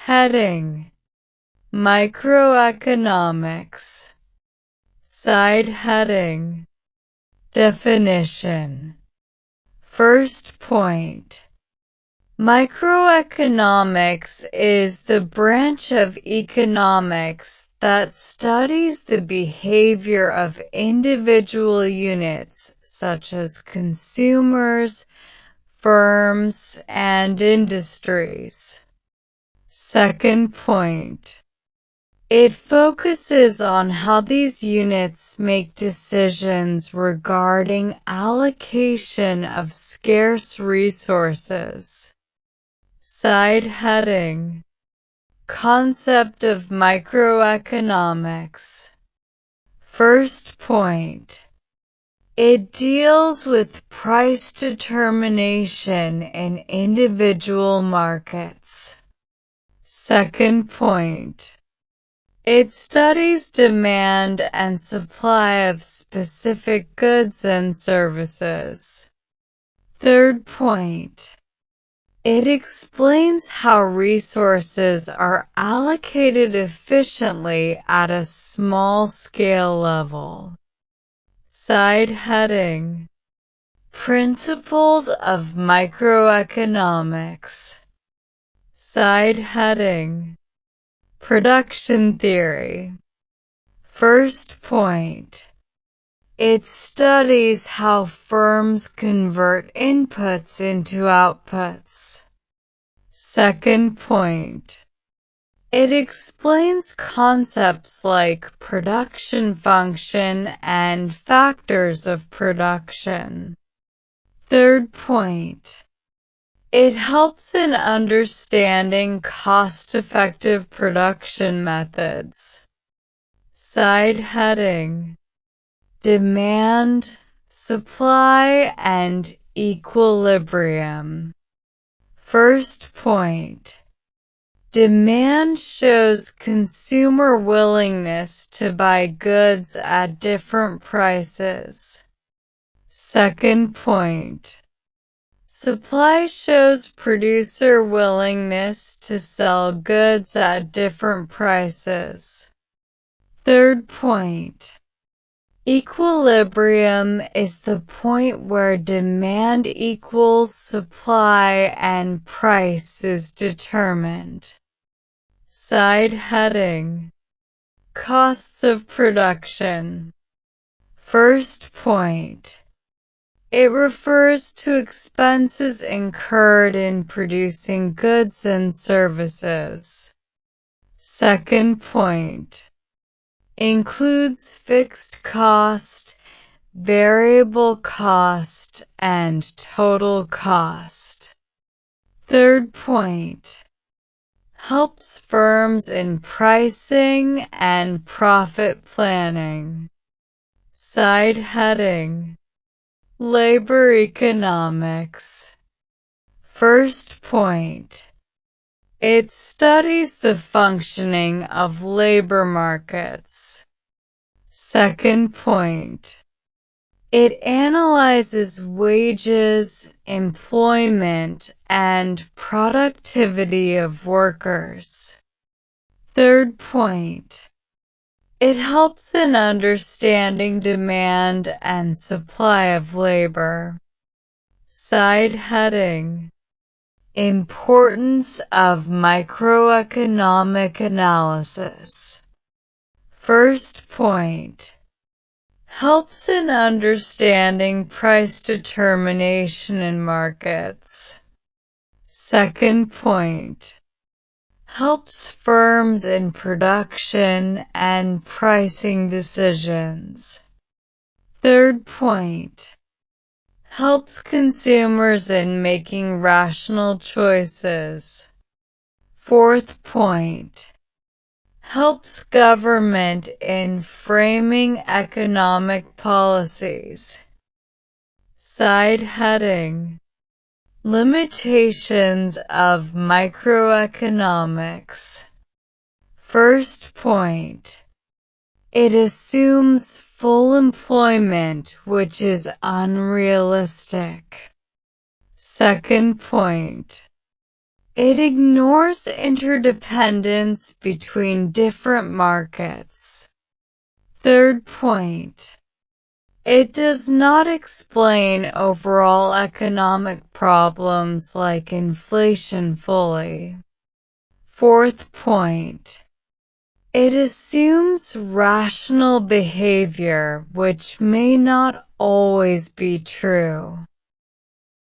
Heading: Microeconomics. Side heading: Definition. First point. Microeconomics is the branch of economics that studies the behavior of individual units such as consumers, firms, and industries. Second point. It focuses on how these units make decisions regarding allocation of scarce resources. Side heading: Concept of microeconomics. First point. It deals with price determination in individual markets. Second point. It studies demand and supply of specific goods and services. Third point. It explains how resources are allocated efficiently at a small-scale level. Side heading: Principles of microeconomics. Side heading: Production theory. First point. It studies how firms convert inputs into outputs. Second point. It explains concepts like production function and factors of production. Third point. It helps in understanding cost-effective production methods. Side heading: Demand, supply, and equilibrium. First point. Demand shows consumer willingness to buy goods at different prices. Second point. Supply shows producer willingness to sell goods at different prices. Third point. Equilibrium is the point where demand equals supply and price is determined. Side heading: Costs of production. First point. It refers to expenses incurred in producing goods and services. Second point. Includes fixed cost, variable cost, and total cost. Third point. Helps firms in pricing and profit planning. Side heading: Labor economics. First point. It studies the functioning of labor markets. Second point. It analyzes wages, employment, and productivity of workers. Third point. It helps in understanding demand and supply of labor. Side heading: Importance of microeconomic analysis. First point. Helps in understanding price determination in markets. Second point. Helps firms in production and pricing decisions. Third point. Helps consumers in making rational choices. Fourth point. Helps government in framing economic policies. Side heading: Limitations of microeconomics. First point. It assumes full employment, which is unrealistic. Second point. It ignores interdependence between different markets. Third point. It does not explain overall economic problems like inflation fully. Fourth point. It assumes rational behavior which may not always be true.